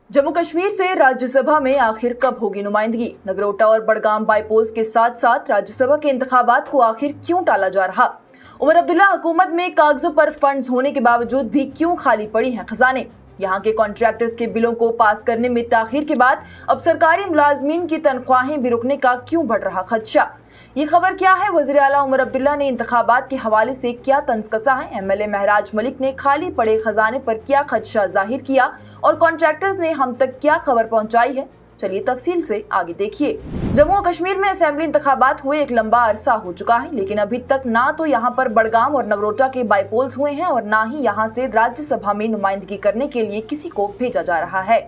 जम्मू कश्मीर से राज्यसभा में आखिर कब होगी नुमाइंदगी। नगरोटा और बड़गाम बाईपोल्स के साथ साथ राज्यसभा के इंतखाबात को आखिर क्यों टाला जा रहा। उमर अब्दुल्ला हुकूमत में कागजों पर फंड्स होने के बावजूद भी क्यों खाली पड़ी हैं खजाने। यहाँ के कॉन्ट्रैक्टर्स के बिलों को पास करने में ताखीर के बाद अब सरकारी मुलाजमीन की तनख्वाहें भी रुकने का क्यों बढ़ रहा खदशा। ये खबर क्या है। वज़ीर आला उमर अब्दुल्ला ने इंतखाबात के हवाले से क्या तंज कसा है। एमएलए महराज मलिक ने खाली पड़े खजाने पर क्या खदशा जाहिर किया और कॉन्ट्रैक्टर्स ने हम तक क्या खबर पहुंचाई है। चलिए तफसील से आगे देखिए। जम्मू और कश्मीर में असेंबली इंतखाबात हुए एक लंबा अरसा हो चुका है, लेकिन अभी तक ना तो यहाँ पर बड़गाम और नगरोटा के बाईपोल्स हुए हैं और ना ही यहाँ से राज्यसभा में नुमाइंदगी करने के लिए किसी को भेजा जा रहा है।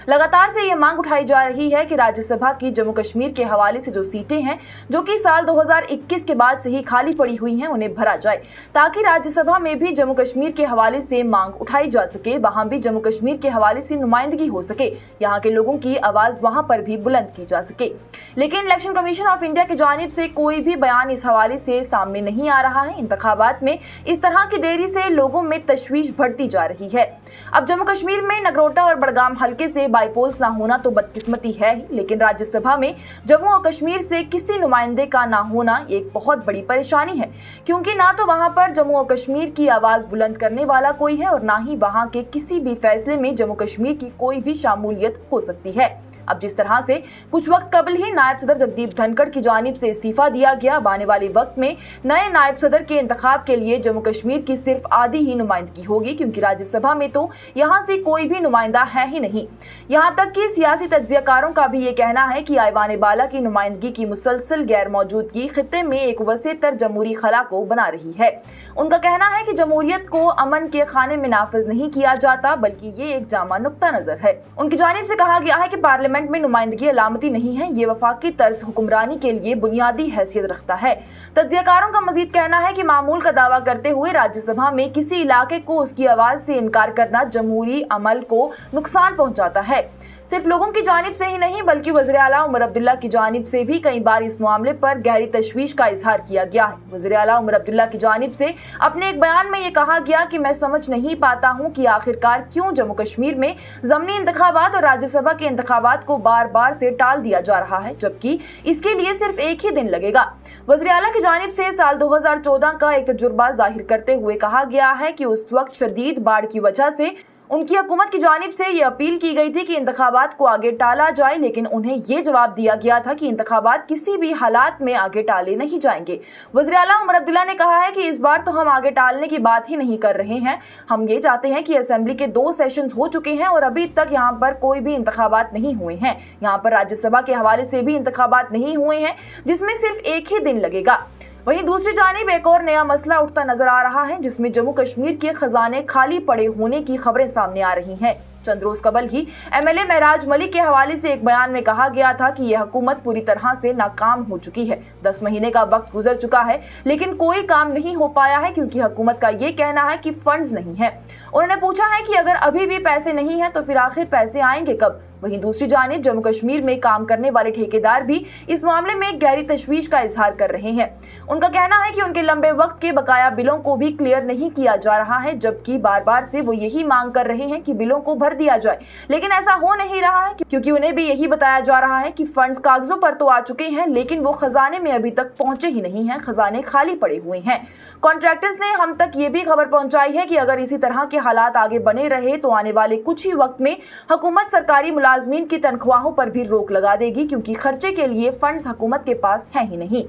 लगातार से ये मांग उठाई जा रही है कि राज्यसभा की जम्मू कश्मीर के हवाले से जो सीटें हैं जो कि साल 2021 के बाद से ही खाली पड़ी हुई हैं उन्हें भरा जाए, ताकि राज्यसभा में भी जम्मू कश्मीर के हवाले से मांग उठाई जा सके, वहां भी जम्मू कश्मीर के हवाले से नुमाइंदगी हो सके, यहाँ के लोगों की आवाज वहां पर भी बुलंद की जा सके। लेकिन इलेक्शन कमीशन ऑफ इंडिया की जानिब से कोई भी बयान इस हवाले से सामने नहीं आ रहा है। इंतखाबात में इस तरह की देरी से लोगों में तशवीश बढ़ती जा रही है। अब जम्मू कश्मीर में नगरोटा और बड़गाम हलके से बाईपोल्स ना होना तो बदकिस्मती है ही, लेकिन राज्यसभा में जम्मू और कश्मीर से किसी नुमाइंदे का ना होना एक बहुत बड़ी परेशानी है, क्योंकि ना तो वहां पर जम्मू और कश्मीर की आवाज बुलंद करने वाला कोई है और ना ही वहां के किसी भी फैसले में जम्मू कश्मीर की कोई भी शामूलियत हो सकती है। अब जिस तरह से कुछ वक्त कबल ही नायब सदर जगदीप धनखड़ की जानिब से इस्तीफा दिया गया, अब आने वाले वक्त में नए नायब सदर के इंतखाब के लिए जम्मू कश्मीर की सिर्फ आधी ही नुमाइंदगी होगी, क्योंकि राज्यसभा में तो यहाँ से कोई भी नुमाइंदा है ही नहीं। यहाँ तक कि सियासी तज्जियाकारों का भी ये कहना है कि आईवान बाला की नुमाइंदगी की मुसलसल गैर मौजूदगी खित्ते में एक वसी तर जमहूरी खला को बना रही है। उनका कहना है कि जमहूरियत को अमन के खाने में नाफिज नहीं किया जाता, बल्कि ये एक जामा नुक्ता नजर है। उनकी जानिब से कहा गया है कि पार्लियामेंट में नुमाइंदगी अलामती नहीं है, ये वफाकी तर्ज हुक्मरानी के लिए बुनियादी हैसियत रखता है। तज्जियाकारों का मजीद कहना है कि मामूल का दावा करते हुए राज्यसभा में किसी इलाके को उसकी आवाज से इनकार करना जमहूरी अमल को नुकसान पहुंचाता है। सिर्फ लोगों की जानिब से ही नहीं, बल्कि वज़ीर आला उमर अब्दुल्ला की जानिब से भी कई बार इस मामले पर गहरी तशवीश का इजहार किया गया है। वज़ीर आला उमर अब्दुल्ला की जानिब से अपने एक बयान में ये कहा गया कि मैं समझ नहीं पाता हूँ कि आखिरकार क्यों जम्मू कश्मीर में ज़मीनी इंतखाबात और राज्यसभा के इंतखाबात को बार बार से टाल दिया जा रहा है, जबकि इसके लिए सिर्फ एक ही दिन लगेगा। वज़ीर आला की जानिब से साल 2014 का एक तजुर्बा जाहिर करते हुए कहा गया है कि उस वक्त शदीद बाढ़ की वजह से उनकी हुकूमत की जानिब से ये अपील की गई थी कि इंतखाबात को आगे टाला जाए, लेकिन उन्हें ये जवाब दिया गया था कि इंतखाबात किसी भी हालात में आगे टाले नहीं जाएंगे। वज़ीर आला उमर अब्दुल्ला ने कहा है कि इस बार तो हम आगे टालने की बात ही नहीं कर रहे हैं। हम ये चाहते हैं कि असेंबली के 2 सेशंस हो चुके हैं और अभी तक यहाँ पर कोई भी इंतखाबात नहीं हुए हैं। यहाँ पर राज्यसभा के हवाले से भी इंतखाबात नहीं हुए हैं, जिसमें सिर्फ एक ही दिन लगेगा। वहीं दूसरी जानिब एक और नया मसला उठता नजर आ रहा है, जिसमें जम्मू कश्मीर के खजाने खाली पड़े होने की खबरें सामने आ रही हैं। चंद रोज कबल ही एमएलए महराज मलिक के हवाले से एक बयान में कहा गया था कि यह हुकूमत पूरी तरह से नाकाम हो चुकी है। 10 महीने का वक्त गुजर चुका है, लेकिन कोई काम नहीं हो पाया है, क्योंकि हुकूमत का ये कहना है कि फंड्स नहीं है। उन्होंने पूछा है कि अगर अभी भी पैसे नहीं हैं तो फिर आखिर पैसे आएंगे कब। वहीं दूसरी जानिब जम्मू कश्मीर में काम करने वाले ठेकेदार भी इस मामले में गहरी तशवीश का इजहार कर रहे हैं। उनका कहना है कि उनके लंबे वक्त के बकाया बिलों को भी क्लियर नहीं किया जा रहा है, जबकि बार बार से वो यही मांग कर रहे हैं कि बिलों को भर दिया जाए, लेकिन ऐसा हो नहीं रहा है, क्योंकि उन्हें भी यही बताया जा रहा है कि फंड्स कागजों पर तो आ चुके हैं, लेकिन वो खजाने में अभी तक पहुंचे ही नहीं हैं, खजाने खाली पड़े हुए हैं। कॉन्ट्रैक्टर्स ने हम तक ये भी खबर पहुंचाई है कि अगर इसी तरह के हालात आगे बने रहे तो आने वाले कुछ ही वक्त में हुकूमत सरकारी मुलाजमीन की तनख्वाहों पर भी रोक लगा देगी, क्योंकि खर्चे के लिए फंड्स हुकूमत के पास है ही नहीं।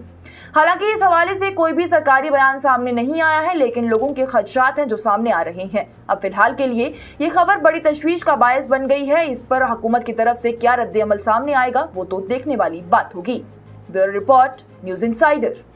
हालांकि इस हवाले से कोई भी सरकारी बयान सामने नहीं आया है, लेकिन लोगों के खदशात हैं जो सामने आ रहे हैं। अब फिलहाल के लिए ये खबर बड़ी तशवीश का बायस बन गई है। इस पर हुकूमत की तरफ से क्या रद्द अमल सामने आएगा वो तो देखने वाली बात होगी। Bureau report, news insider.